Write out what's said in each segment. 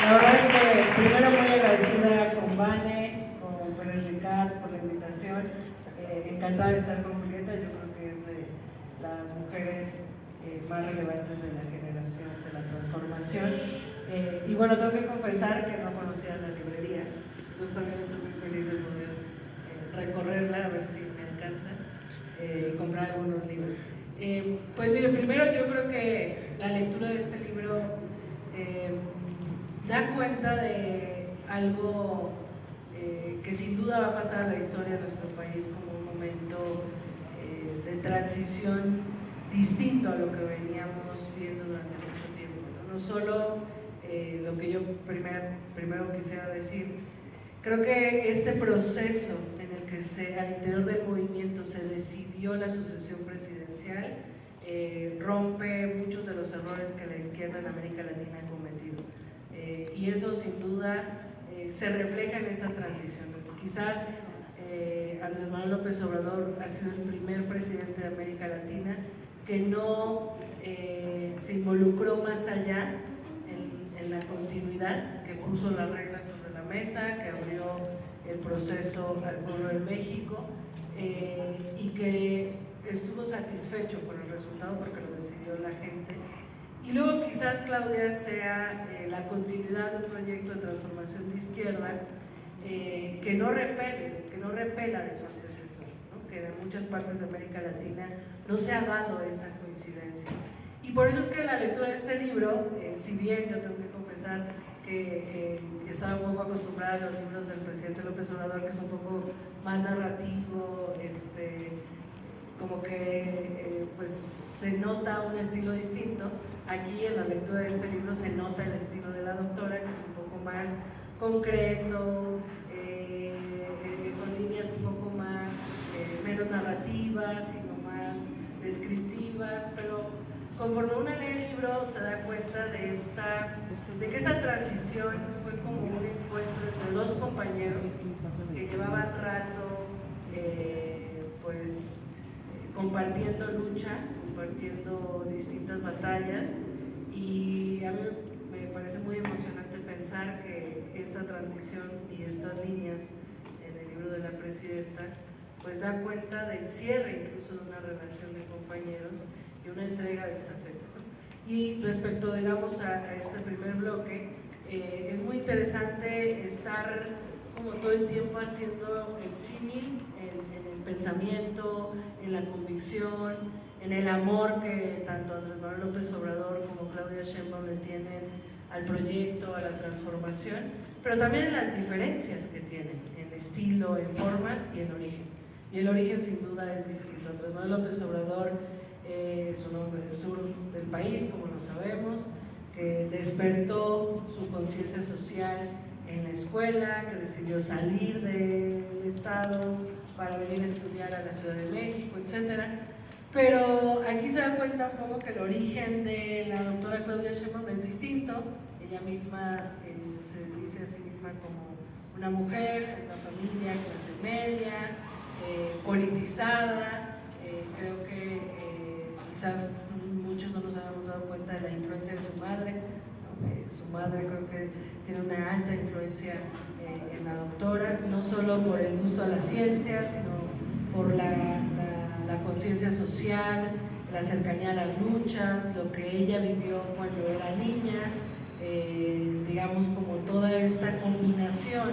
La verdad es que primero muy agradecida con Vane, con Pérez Ricard por la invitación. Encantada de estar con Julieta, yo creo que es de las mujeres más relevantes de la generación de la transformación. Y bueno, tengo que confesar que no conocía la librería, entonces también estoy muy feliz de poder recorrerla, a ver si me alcanza y comprar algunos libros. Pues mire, primero yo creo que la lectura de este libro da cuenta de algo que sin duda va a pasar a la historia de nuestro país como un momento de transición distinto a lo que veníamos viendo durante mucho tiempo. No solo lo que yo primero quisiera decir, creo que este proceso en el que al interior del movimiento se decidió la sucesión presidencial rompe muchos de los errores que la izquierda en América Latina ha cometido. Y eso sin duda se refleja en esta transición. Quizás Andrés Manuel López Obrador ha sido el primer presidente de América Latina que no se involucró más allá en la continuidad, que puso las reglas sobre la mesa, que abrió el proceso al pueblo de México y que estuvo satisfecho con el resultado porque lo decidió la gente. Y luego quizás Claudia sea la continuidad de un proyecto de transformación de izquierda que no repela de su antecesor, ¿no? Que en muchas partes de América Latina no se ha dado esa coincidencia. Y por eso es que la lectura de este libro, si bien yo tengo que confesar que estaba un poco acostumbrada a los libros del presidente López Obrador, que son un poco más narrativo, como que pues se nota un estilo distinto. Aquí en la lectura de este libro se nota el estilo de la doctora, que es un poco más concreto, con líneas un poco más, menos narrativas, sino más descriptivas, pero conforme uno lee el libro se da cuenta de que esta transición fue como un encuentro entre dos compañeros que llevaban rato pues compartiendo lucha, compartiendo distintas batallas, y a mí me parece muy emocionante pensar que esta transición y estas líneas en el libro de la presidenta pues da cuenta del cierre incluso de una relación de compañeros y una entrega de estafeta, ¿no? Y respecto, digamos, a este primer bloque, es muy interesante estar como todo el tiempo haciendo el símil en el pensamiento, en la convicción, en el amor que tanto Andrés Manuel López Obrador como Claudia Sheinbaum le tienen al proyecto, a la transformación, pero también en las diferencias que tienen, en estilo, en formas y en origen. Y el origen sin duda es distinto. Andrés Manuel López Obrador es un hombre del sur del país, como lo sabemos, que despertó su conciencia social en la escuela, que decidió salir del estado para venir a estudiar a la Ciudad de México, etc. Pero aquí se da cuenta un poco que el origen de la doctora Claudia Sheinbaum es distinto. Ella misma se dice a sí misma como una mujer, una familia clase media, politizada. Creo que quizás muchos no nos habíamos dado cuenta de la influencia de su madre, ¿no? Su madre creo que tiene una alta influencia en la doctora, no solo por el gusto a la ciencia, sino por la conciencia social, la cercanía a las luchas, lo que ella vivió cuando era niña, digamos como toda esta combinación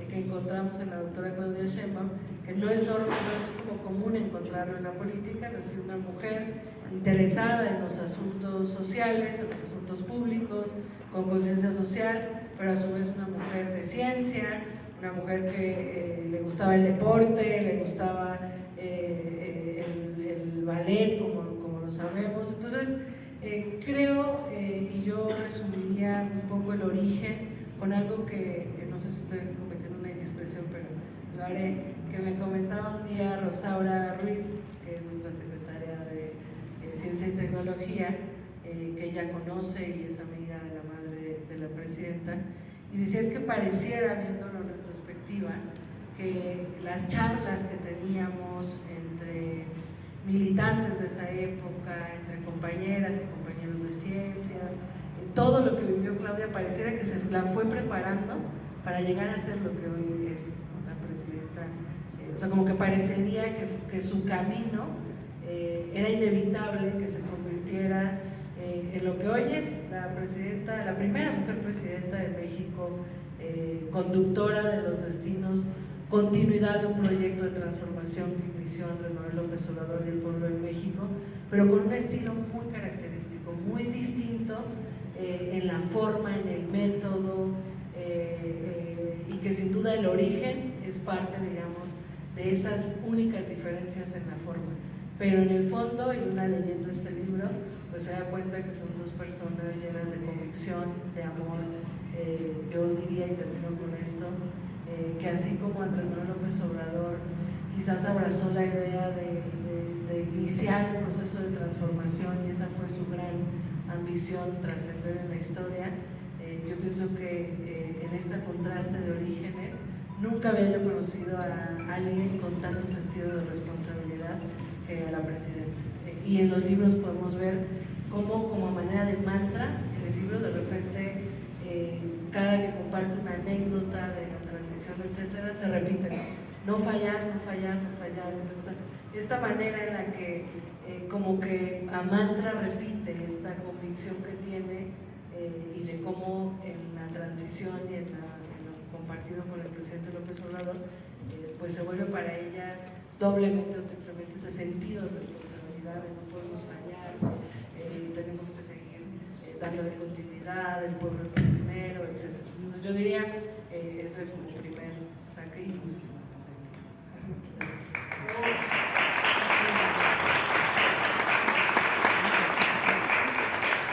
que encontramos en la doctora Claudia Sheinbaum, que no es como común encontrarlo en la política, es decir, una mujer interesada en los asuntos sociales, en los asuntos públicos, con conciencia social, pero a su vez una mujer de ciencia, una mujer que le gustaba el deporte, le gustaba el ballet, como lo sabemos. Entonces, creo, y yo resumiría un poco el origen con algo que no sé si estoy cometiendo una indiscreción, pero lo haré, que me comentaba un día Rosaura Ruiz, que es nuestra secretaria de Ciencia y Tecnología, que ella conoce y es amiga de la madre de la presidenta, y decía, es que pareciera, viéndolo en retrospectiva, que las charlas que teníamos entre militantes de esa época, entre compañeras y compañeros de ciencia, todo lo que vivió Claudia pareciera que se la fue preparando para llegar a ser lo que hoy es, ¿no?, la presidenta. O sea, como que parecería que su camino era inevitable que se convirtiera en lo que hoy es la presidenta, la primera mujer presidenta de México, conductora de los destinos, continuidad de un proyecto de transformación que inició Andrés Manuel López Obrador y el pueblo de México, pero con un estilo muy característico, muy distinto en la forma, en el método, y que sin duda el origen es parte, digamos, de esas únicas diferencias en la forma. Pero en el fondo, y una leyendo este libro, pues se da cuenta que son dos personas llenas de convicción, de amor. Yo diría, y termino con esto, que así como Andrés Manuel López Obrador quizás abrazó la idea de iniciar el proceso de transformación, y esa fue su gran ambición, trascender en la historia, yo pienso que en este contraste de orígenes nunca había yo conocido a alguien con tanto sentido de responsabilidad que a la presidenta. Y en los libros podemos ver cómo, como manera de mantra, en el libro de repente cada que comparte una anécdota de la transición, etcétera, se repite: no fallar, no fallar, no fallar. O sea, esta manera en la que como que a mantra repite esta convicción que tiene, y de cómo en la transición y en lo compartido con el presidente López Obrador, pues se vuelve para ella doblemente o triplemente ese sentido de responsabilidad, de no podemos fallar, tenemos que seguir dándole continuidad, el pueblo es lo primero, etc. Entonces yo diría, ese es como primer saque, y no sé si me pasa el tiempo.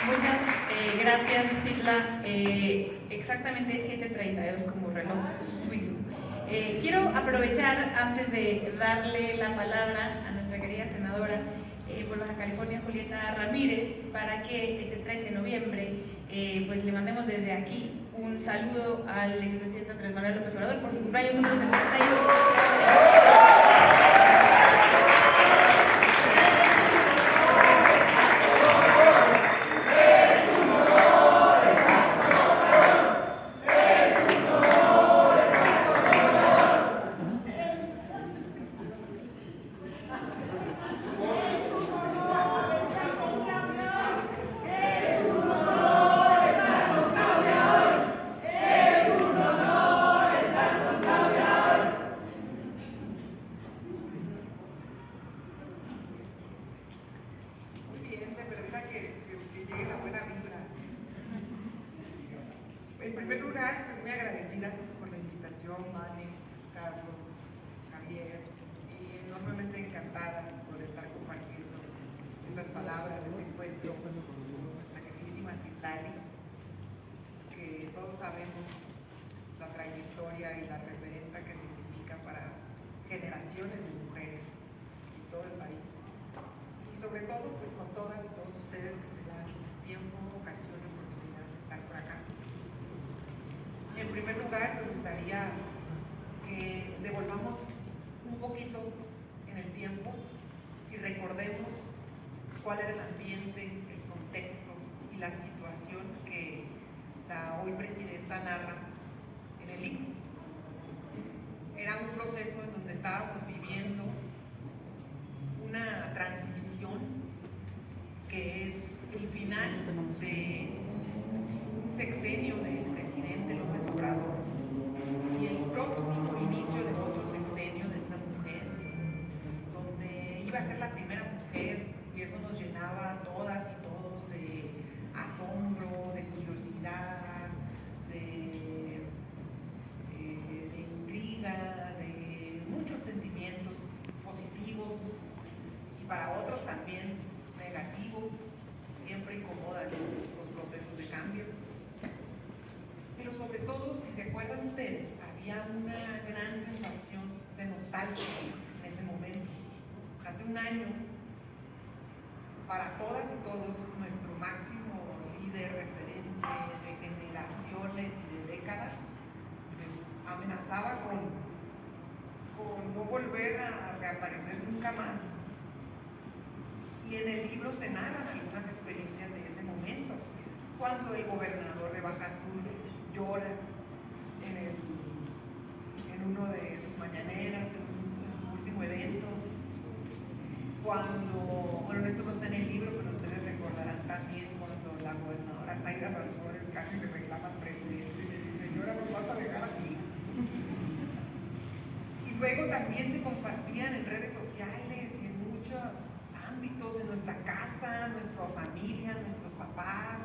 Muchas gracias, Citla. Exactamente 7:32 como reloj suizo. Quiero aprovechar, antes de darle la palabra a nuestra querida senadora por Baja California, Julieta Ramírez, para que este 13 de noviembre pues le mandemos desde aquí un saludo al expresidente Andrés Manuel López Obrador por su cumpleaños número 71. En primer lugar, pues muy agradecida por la invitación, Mane, Carlos, Javier, y enormemente encantada por estar compartiendo estas palabras, este encuentro con nuestra queridísima Citlali, que todos sabemos la trayectoria y la referenta que significa para generaciones de mujeres en todo el país. Y sobre todo, pues con todas y todos ustedes que se dan tiempo, ocasión y oportunidad de estar por acá. En primer lugar, me gustaría que devolvamos un poquito en el tiempo y recordemos cuál era el ambiente, el contexto y la situación que la hoy presidenta narra en el libro. Era un proceso en donde estábamos viviendo una transición que es el final de un sexenio del presidente López Obrador y el próximo inicio de otro sexenio de una mujer, donde iba a ser la primera mujer, y eso nos llenaba a todas y todos de asombro, de curiosidad, de intriga, de muchos sentimientos positivos y para otros también negativos. Siempre incomodan los procesos de cambio. Pero sobre todo, si se acuerdan ustedes, había una gran sensación de nostalgia en ese momento. Hace un año, para todas y todos, nuestro máximo líder, referente de generaciones y de décadas, pues amenazaba con no volver a reaparecer nunca más. Y en el libro se narran algunas experiencias de ese momento. cuando el gobernador de Baja Sur llora en uno de sus mañaneras, en su último evento, cuando, bueno, esto no está en el libro, pero ustedes recordarán también cuando la gobernadora Laida Sansores casi le reclama al presidente y le dice, ¿y ahora nos vas a dejar aquí? Y luego también se compartían en redes sociales y en muchos ámbitos, en nuestra casa, nuestra familia, nuestros papás,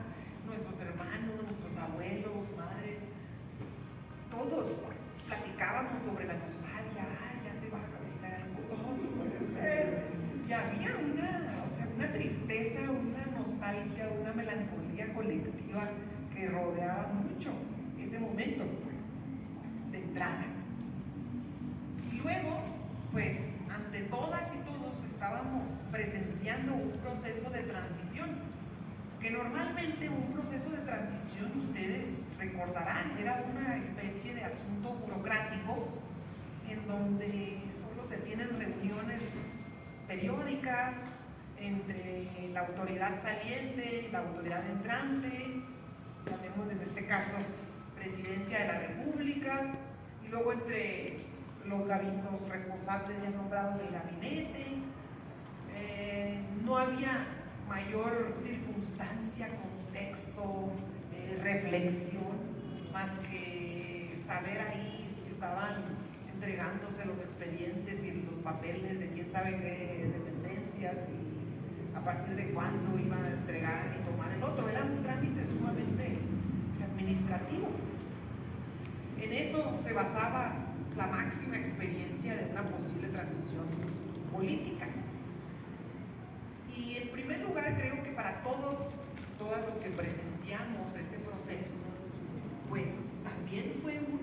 nuestros hermanos, nuestros abuelos, madres, todos platicábamos sobre la nostalgia. Ay, ya se va a cabecita de algodón, no puede ser. Y había una tristeza, una nostalgia, una melancolía colectiva que rodeaba mucho ese momento de entrada. Y luego, pues, ante todas y todos estábamos presenciando un proceso de transición, que normalmente un proceso de transición, ustedes recordarán, era una especie de asunto burocrático en donde solo se tienen reuniones periódicas entre la autoridad saliente y la autoridad entrante, llamemos en este caso Presidencia de la República, y luego entre los responsables ya nombrados del gabinete. No había mayor circunstancia, contexto, reflexión, más que saber ahí si estaban entregándose los expedientes y los papeles de quién sabe qué dependencias y a partir de cuándo iban a entregar y tomar el otro. Era un trámite sumamente administrativo. En eso se basaba la máxima experiencia de una posible transición política. Y en primer lugar, creo que para todos los que presenciamos ese proceso, pues también fue un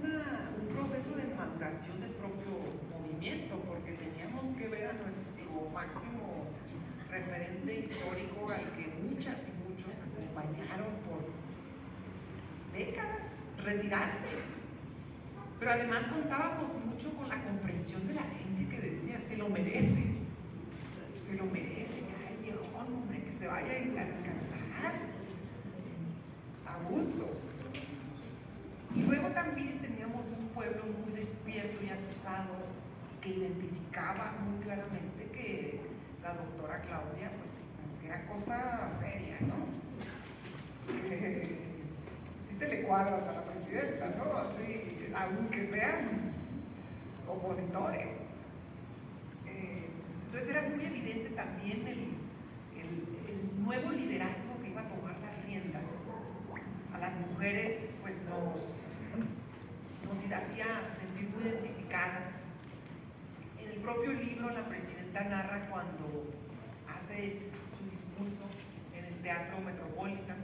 proceso de maduración del propio movimiento, porque teníamos que ver a nuestro máximo referente histórico, al que muchas y muchos acompañaron por décadas, retirarse. Pero además contábamos mucho con la comprensión de la gente que decía, se lo merece, ay viejón, hombre, que se vaya a descansar, a gusto. Y luego también teníamos un pueblo muy despierto y asusado, que identificaba muy claramente que la doctora Claudia, pues, era cosa seria, ¿no? Sí te le cuadras a la presidenta, ¿no? Así, aunque sean opositores. Entonces era muy evidente también el nuevo liderazgo que iba a tomar las riendas. A las mujeres, pues, nos hacía sentir muy identificadas. En el propio libro la presidenta narra cuando hace su discurso en el Teatro Metropolitan,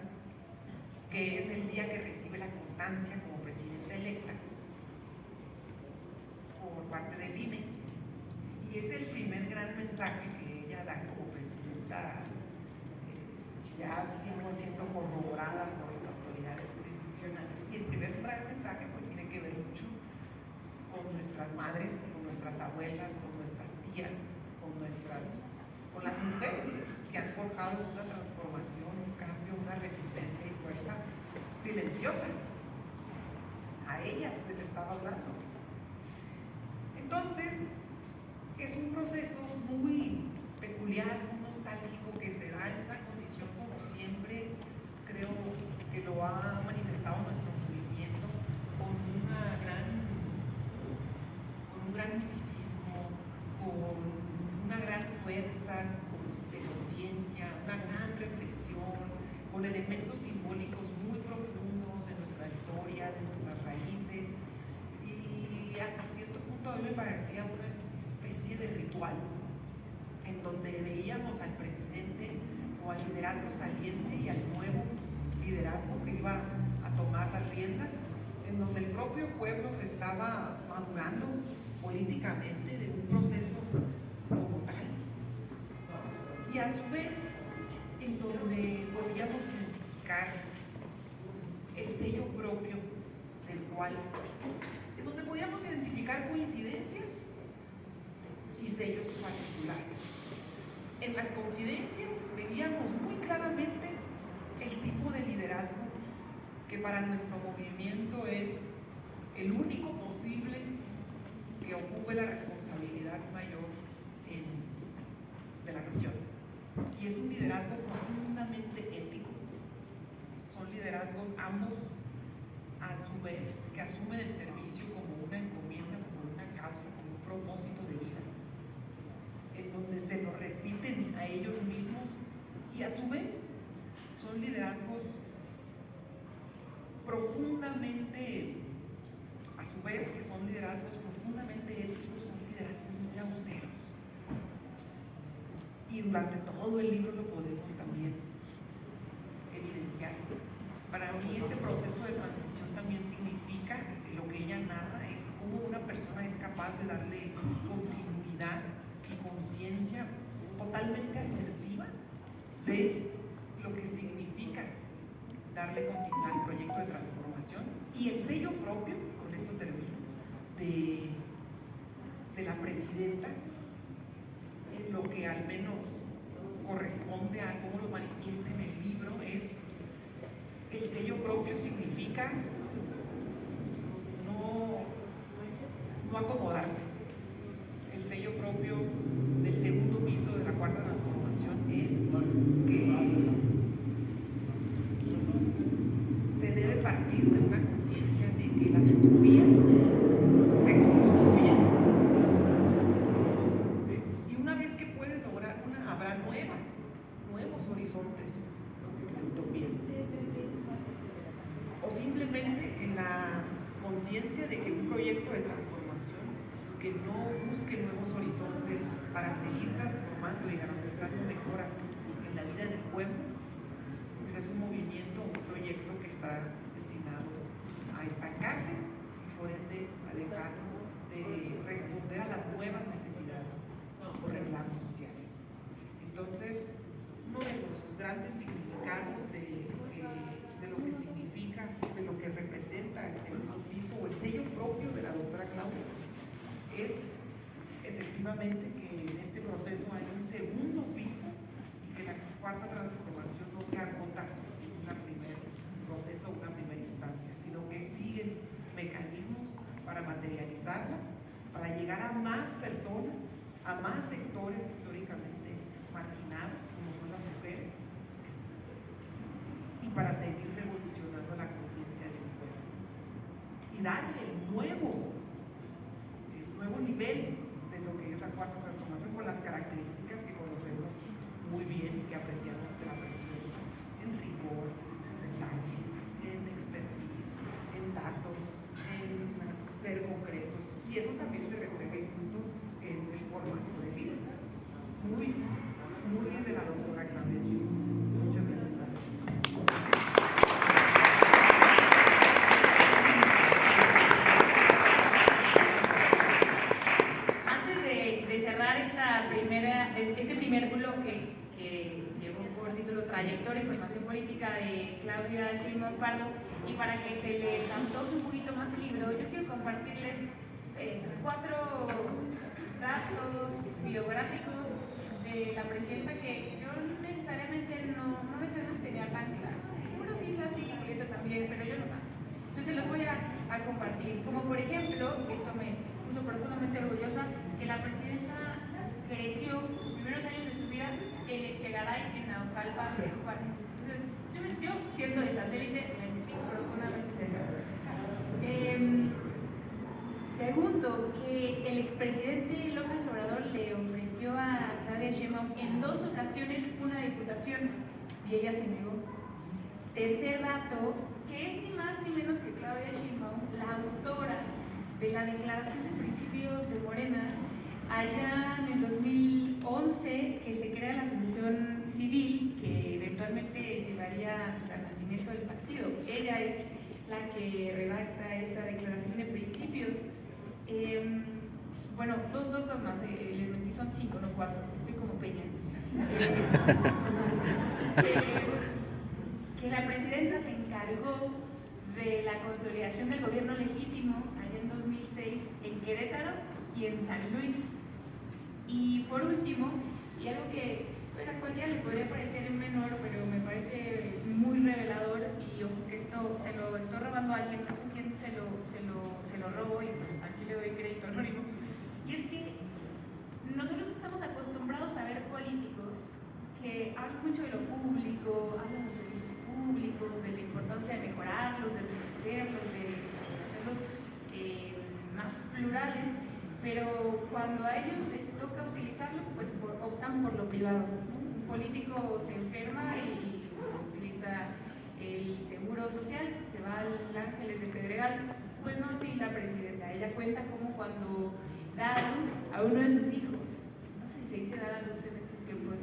que es el día que recibe la constancia como presidenta electa por parte del INE, y es el primer gran mensaje que ella da como presidenta, ya 100% corroborada por las autoridades jurisdiccionales. Y el primer gran mensaje pues tiene que ver mucho con nuestras madres, con nuestras abuelas, con nuestras tías, con las mujeres que han forjado una transformación, un cambio, una resistencia y fuerza silenciosa. A ellas les estaba hablando. Entonces, es un proceso muy peculiar, muy nostálgico, que se da en una condición, como siempre creo que lo ha manifestado nuestro movimiento, con un gran miticismo, con una gran fuerza de conciencia, una gran reflexión, con elementos simbólicos muy profundos de nuestra historia, de nuestras raíces, y hasta cierto punto a mí me parecía una especie de ritual en donde veíamos al presidente o al liderazgo saliente y al nuevo liderazgo que iba a tomar las riendas, en donde el propio pueblo se estaba madurando políticamente de un proceso como tal, y a su vez en donde podíamos identificar el sello propio del cual, en donde podíamos identificar coincidencias y sellos particulares. En las coincidencias veíamos muy claramente el tipo de liderazgo que para nuestro movimiento es el único posible que ocupe la responsabilidad mayor de la nación. Y es un liderazgo profundamente ético. Son liderazgos ambos, a su vez, que asumen el servicio como una encomienda, como una causa, como un propósito de vida, en donde se lo repiten a ellos mismos, y a su vez son liderazgos profundamente, a su vez que son liderazgos profundamente éticos, son liderazgos muy austeros. Y durante todo el libro lo podemos también evidenciar. Para mí este proceso de transición también significa, lo que ella narra es cómo una persona es capaz de darle continuidad y conciencia totalmente asertiva de lo que significa darle continuidad al proyecto de transformación y el sello propio, con eso termino, de la presidenta, en lo que al menos corresponde a cómo lo manifiesta en el libro. Es el sello propio significa no acomodarse. El sello propio del segundo piso de la cuarta transformación es que se debe partir de una conciencia de que las utopías se construyen, y una vez que puedes lograr una, habrá nuevos horizontes de utopías, o simplemente en la conciencia de que un proyecto de transformación que no busque nuevos horizontes para seguir transformando y garantizando mejoras en la vida del pueblo, pues es un movimiento, un proyecto que está destinado a estancarse y por ende a dejar de responder a las nuevas necesidades o reclamos sociales. Entonces, uno de los grandes significados de lo que significa, de lo que representa el segundo piso o el sello propio de la doctora Claudia, es efectivamente que en este proceso hay un segundo piso y que la cuarta transformación no se agota en un primer proceso, una primera instancia, sino que siguen mecanismos para materializarla, para llegar a más personas, a más sectores históricamente marginados, como son las mujeres, y para seguir revolucionando la conciencia del pueblo y darle el nuevo nivel de lo que es la cuarta transformación, con las características que conocemos muy bien y que apreciamos de la presidenta, en rigor, en detalle, en expertise, en datos, en ser concretos, y eso también se refleja incluso en el formato de vida. Muy bien de la doctora Claudia Sheinbaum. Muchas gracias. Este primer bloque que llevó por título Trayectoria y Formación Política de Claudia Sheinbaum Pardo, y para que se les antoje un poquito más el libro, yo quiero compartirles 4 datos biográficos de la presidenta que yo necesariamente no tenía tan claro. Seguro sí, Julieta también, pero yo no tanto. Entonces los voy a compartir, como por ejemplo, esto me puso profundamente orgullosa, que la presidenta creció los primeros años de su vida en Echegaray, en Naucalpan de Juárez. Entonces, yo siendo de satélite, me sentí profundamente cerca. Segundo, que el expresidente López Obrador le ofreció a Claudia Sheinbaum en 2 ocasiones una diputación y ella se negó. Tercer dato, que es ni más ni menos que Claudia Sheinbaum, la autora de la Declaración de Principios de Morena, allá en el 2011, que se crea la asociación civil que eventualmente llevaría al nacimiento del partido. Ella es la que redacta esa declaración de principios. Bueno, dos más, les mentí, son 5, no 4, estoy como Peña. Que la presidenta se encargó de la consolidación del gobierno legítimo allá en 2006 en Querétaro y en San Luis. Y por último, y algo que pues a cualquiera le podría parecer menor, pero me parece muy muy revelador y ojo que esto se lo estoy robando a alguien, no sé quién se lo robo y pues aquí le doy crédito anónimo. Y es que nosotros estamos acostumbrados a ver políticos que hablan mucho de lo público, hablan de los servicios públicos, de la importancia de mejorarlos, de protegerlos, de hacerlos más plurales, pero cuando a ellos les toca utilizarlos, pues optan por lo privado, ¿no? Un político se enferma y utiliza el seguro social, se va al Ángeles de Pedregal. Pues no así la presidenta, ella cuenta como cuando da a luz a uno de sus hijos, no sé si se dice dar a luz en estos tiempos,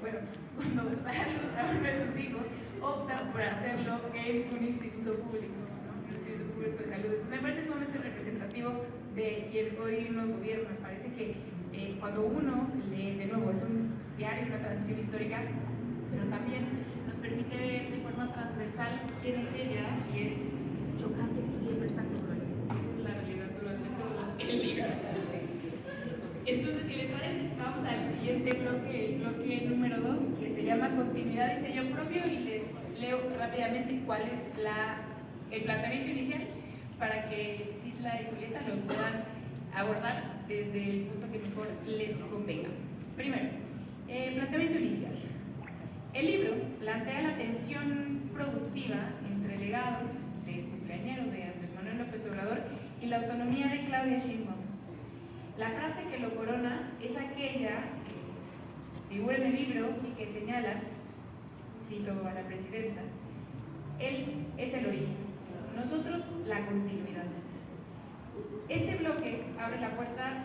bueno, cuando da a luz a uno de sus hijos, opta por hacerlo en un instituto público, ¿no? Un instituto público de salud. Entonces, me parece sumamente representativo de quien hoy nos gobierna. Me parece que cuando uno lee, de nuevo, es un diario, una transición histórica, pero también nos permite ver de forma transversal quién es ella, y es chocante que siempre está cruel. Esa es la realidad durante todo el libro. Entonces, si les parece, vamos al siguiente bloque, el bloque número 2, que se llama Continuidad y Sello Propio, y les leo rápidamente cuál es el planteamiento inicial para que Citlá y Julieta lo puedan abordar desde el punto que mejor les convenga. Primero, planteamiento inicial. El libro plantea la tensión productiva entre el legado del cumpleañero de Andrés Manuel López Obrador y la autonomía de Claudia Sheinbaum. La frase que lo corona es aquella que figura en el libro y que señala, cito a la presidenta, él es el origen, nosotros la continuidad. Este bloque abre la puerta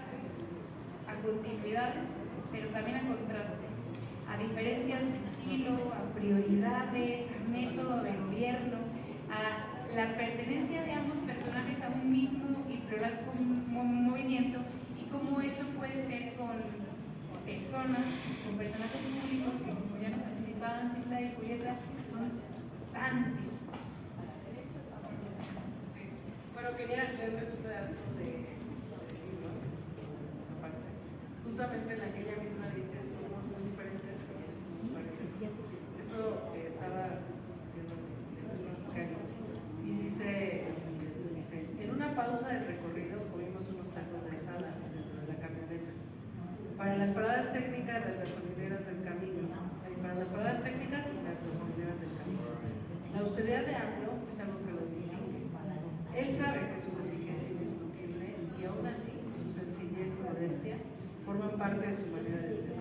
a continuidades, pero también a contrastes, a diferencias de estilo, a prioridades, a método de gobierno, a la pertenencia de ambos personajes a un mismo y plural movimiento, y cómo eso puede ser con personas, con personajes públicos que, como ya nos anticipaban Citlá y Julieta, son tan distintos. Bueno, quería leerles un pedazo de libro, aparte, justamente en la que ella misma dice, somos muy diferentes, pero nos parecen. Eso estaba viendo y dice, en una pausa del recorrido comimos unos tacos de asada dentro de la camioneta. Para las paradas técnicas, las gasolineras del camino. Para las paradas técnicas, las gasolineras del camino. La austeridad de AMLO es algo que lo distingue. Él sabe que es un origen indiscutible y aún así su sencillez y modestia forman parte de su manera de ser.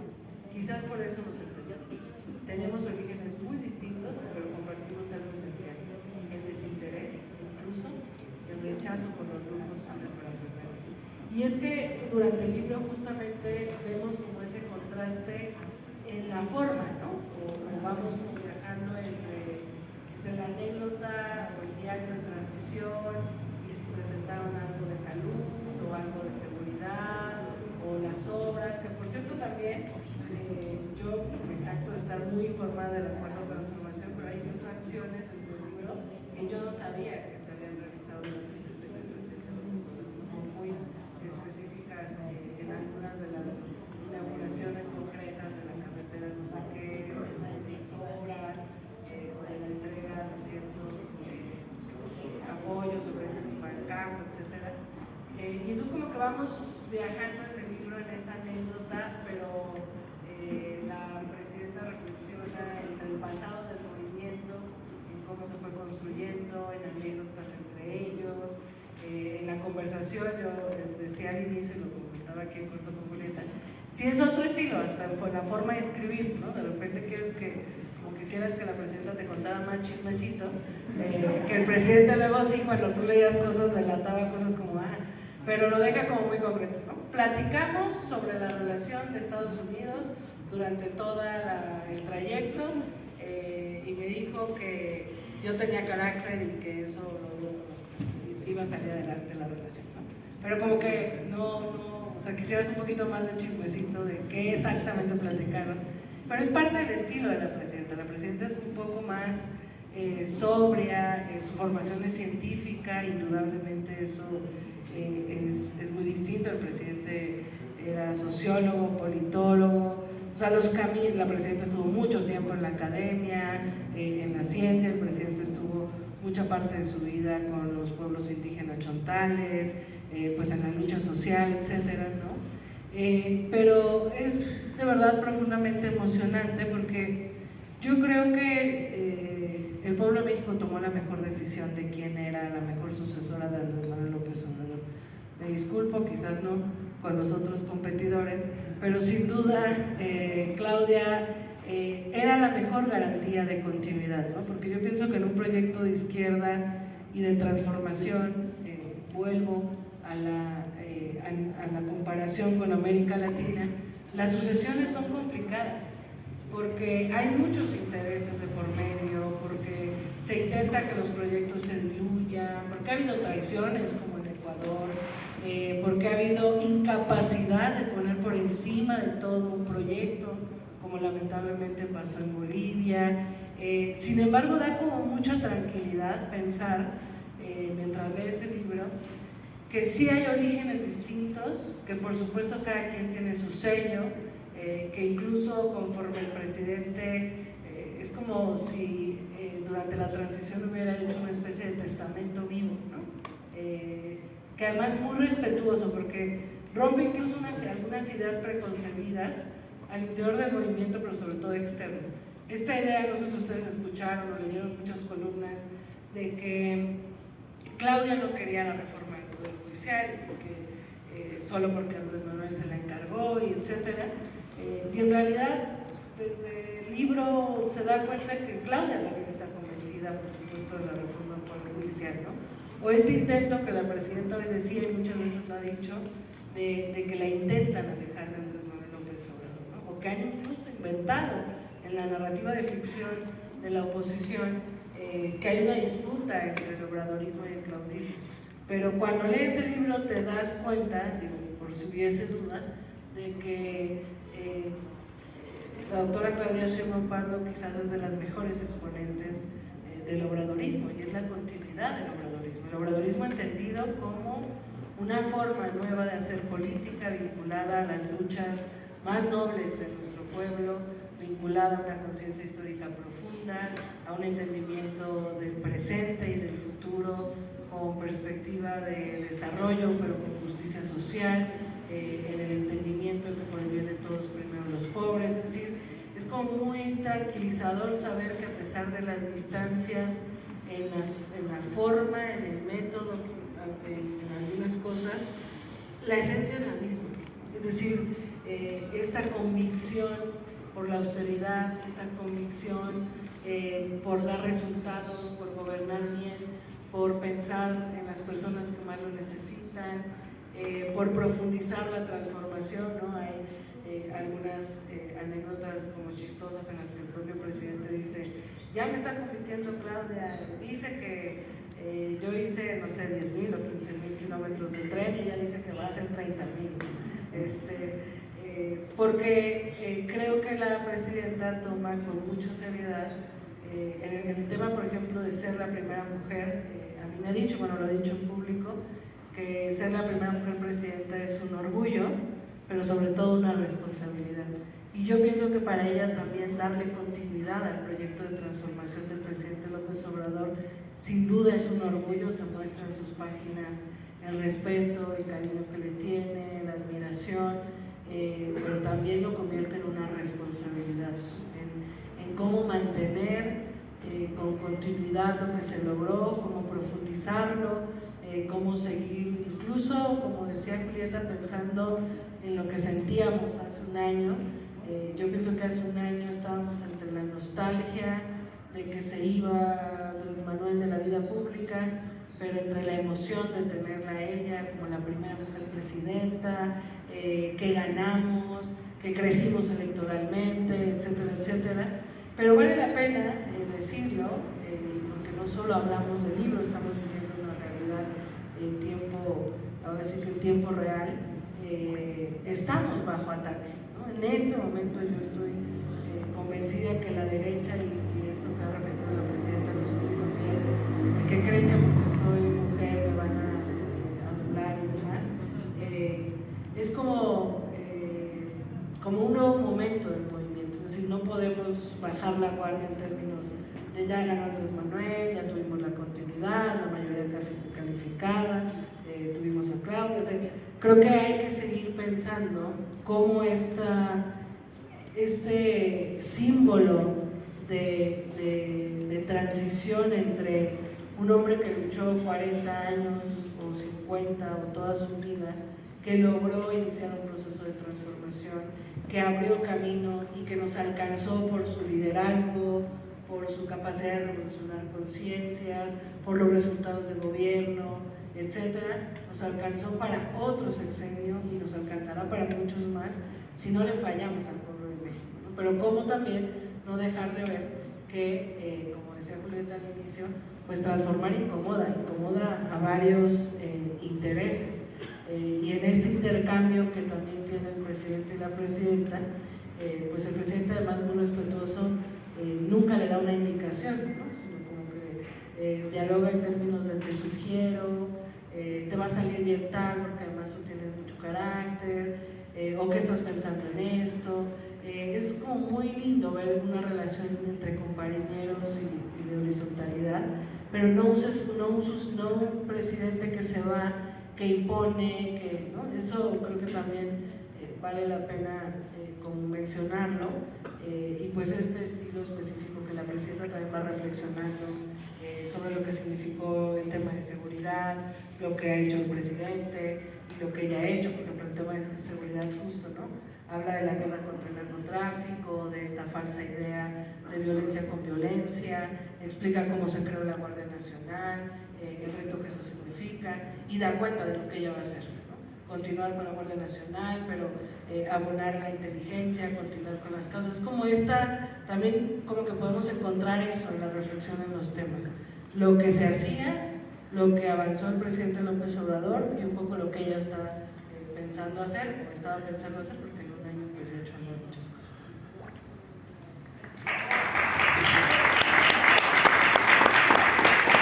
Quizás por eso nos entendemos. Tenemos orígenes muy distintos, pero compartimos algo esencial: el desinterés, incluso el rechazo por los grupos de parafernalia. Y es que durante el libro justamente vemos como ese contraste en la forma, ¿no? O vamos como viajando entre la anécdota o el diario de transición, y si presentaron algo de salud o algo de seguridad o las obras, que por cierto también yo me jacto de estar muy informada de la cuarta transformación, pero hay incluso acciones en el libro que yo no sabía que se habían realizado durante ese sexenio, muy específicas en algunas de las inauguraciones concretas de la carretera no sé qué, de las obras, o de la entrega de ciertos apoyos sobre proyectos para el campo, etc. Y entonces como que vamos viajando en el libro en esa anécdota, pero la presidenta reflexiona entre el pasado del movimiento, en cómo se fue construyendo, en anécdotas entre ellos, en la conversación. Yo decía al inicio, y lo comentaba aquí en corto con Julieta, si es otro estilo, hasta fue la forma de escribir, ¿no? De repente quieres quisieras que la presidenta te contara más chismecito, que el presidente luego sí, cuando tú leías cosas, delataba cosas como, pero lo deja como muy concreto, ¿no? Platicamos sobre la relación de Estados Unidos durante todo el trayecto, y me dijo que yo tenía carácter y que eso iba a salir adelante la relación, ¿no? Pero como que o sea, quisieras un poquito más de chismecito de qué exactamente platicaron, pero es parte del estilo de la presidenta. La presidenta es un poco más sobria, su formación es científica, indudablemente eso es muy distinto. El presidente era sociólogo, politólogo, o sea, la presidenta estuvo mucho tiempo en la academia, en la ciencia, el presidente estuvo mucha parte de su vida con los pueblos indígenas chontales, pues en la lucha social, etcétera, ¿no? Pero es de verdad profundamente emocionante porque yo creo que el pueblo de México tomó la mejor decisión de quién era la mejor sucesora de Andrés Manuel López Obrador. Me disculpo, quizás no con los otros competidores, pero sin duda Claudia era la mejor garantía de continuidad, ¿no? Porque yo pienso que en un proyecto de izquierda y de transformación, vuelvo a la comparación con América Latina, las sucesiones son complicadas, porque hay muchos intereses de por medio, porque se intenta que los proyectos se diluyan, porque ha habido traiciones como en Ecuador, porque ha habido incapacidad de poner por encima de todo un proyecto, como lamentablemente pasó en Bolivia. Sin embargo, da como mucha tranquilidad pensar, mientras lees el libro, que sí hay orígenes distintos, que por supuesto cada quien tiene su sello, que incluso conforme el presidente, es como si durante la transición hubiera hecho una especie de testamento vivo, ¿no? Que además muy respetuoso, porque rompe incluso algunas ideas preconcebidas al interior del movimiento, pero sobre todo externo. Esta idea, no sé si ustedes escucharon o leyeron muchas columnas, de que Claudia no quería la reforma del Poder Judicial, que solo porque Andrés Manuel se la encargó, y etcétera. Y en realidad, desde el libro se da cuenta que Claudia también está convencida, por supuesto, de la reforma del Poder Judicial, ¿no? O este intento que la presidenta hoy decía, y muchas veces lo ha dicho, de que la intentan alejar de Andrés Manuel López Obrador, ¿no? O que han incluso inventado en la narrativa de ficción de la oposición que hay una disputa entre el obradorismo y el claudismo. Pero cuando lees el libro te das cuenta, digo, por si hubiese duda, de que la doctora Claudia Sheinbaum Pardo quizás es de las mejores exponentes del obradorismo, y es la continuidad del obradorismo. El obradorismo entendido como una forma nueva de hacer política vinculada a las luchas más nobles de nuestro pueblo, vinculada a una conciencia histórica profunda, a un entendimiento del presente y del futuro con perspectiva de desarrollo, pero con justicia social, en el entendimiento de que por el bien de todos primero los pobres. Es decir, es como muy tranquilizador saber que a pesar de las distancias en la forma, en el método, en algunas cosas, la esencia es la misma. Es decir, esta convicción por la austeridad, esta convicción por dar resultados, por gobernar bien, por pensar en las personas que más lo necesitan, por profundizar la transformación, ¿no? Hay algunas anécdotas como chistosas en las que el propio presidente dice: ya me está convirtiendo Claudia, dice que yo hice, no sé, 10,000 o 15,000 kilómetros de tren, y ella dice que va a hacer 30,000. Porque creo que la presidenta toma con mucha seriedad en el tema, por ejemplo, de ser la primera mujer. A mí me ha dicho, bueno, lo ha dicho en público, que ser la primera mujer presidenta es un orgullo, pero sobre todo una responsabilidad. Y yo pienso que para ella también darle continuidad al proyecto de transformación del presidente López Obrador sin duda es un orgullo. Se muestra en sus páginas el respeto, el cariño que le tiene, la admiración, pero también lo convierte en una responsabilidad, en cómo mantener con continuidad lo que se logró, cómo profundizarlo, cómo seguir, incluso, como decía Julieta, pensando en lo que sentíamos hace un año. Yo pienso que hace un año estábamos entre la nostalgia de que se iba Andrés Manuel de la vida pública, pero entre la emoción de tenerla a ella como la primera mujer presidenta, que ganamos, que crecimos electoralmente, etcétera, etcétera. Pero vale la pena decirlo, porque no solo hablamos de libros, estamos viviendo una realidad en tiempo, ahora sí que en tiempo real, estamos bajo ataque, ¿no? En este momento yo estoy convencida que la derecha, y esto que ha repetido la presidenta en los últimos días, de que creen que porque soy mujer me van a anular y demás, es como un nuevo momento del ya ganó Andrés Manuel, ya tuvimos la continuidad, la mayoría calificada, tuvimos a Claudia. O sea, creo que hay que seguir pensando cómo este símbolo de transición entre un hombre que luchó 40 años o 50 o toda su vida, que logró iniciar un proceso de transformación, que abrió camino y que nos alcanzó por su liderazgo, por su capacidad de revolucionar conciencias, por los resultados de gobierno, etcétera, nos alcanzó para otro sexenio y nos alcanzará para muchos más si no le fallamos al pueblo de México, ¿no? Pero como también no dejar de ver que, como decía Julieta al inicio, pues transformar incomoda a varios intereses. Y en este intercambio que también tiene el presidente y la presidenta, pues el presidente, además muy respetuoso, nunca le da una indicación, ¿no? Sino como que dialoga en términos de te sugiero, te va a salir bien tal porque además tú tienes mucho carácter, o qué estás pensando en esto. Es como muy lindo ver una relación entre compañeros y de horizontalidad, pero no un presidente que se va, que impone, que, ¿no? Eso creo que también vale la pena como mencionarlo, y pues este estilo específico que la presidenta también va reflexionando sobre lo que significó el tema de seguridad, lo que ha hecho el presidente y lo que ella ha hecho, por ejemplo el tema de seguridad justo, ¿no? Habla de la guerra contra el narcotráfico, de esta falsa idea de violencia con violencia, explica cómo se creó la Guardia Nacional, el reto que eso significa, y da cuenta de lo que ella va a hacer, ¿no? Continuar con la Guardia Nacional, pero abonar la inteligencia, continuar con las causas, como también como que podemos encontrar eso en la reflexión en los temas, lo que se hacía, lo que avanzó el presidente López Obrador y un poco lo que ella está pensando hacer, o estaba pensando hacer, porque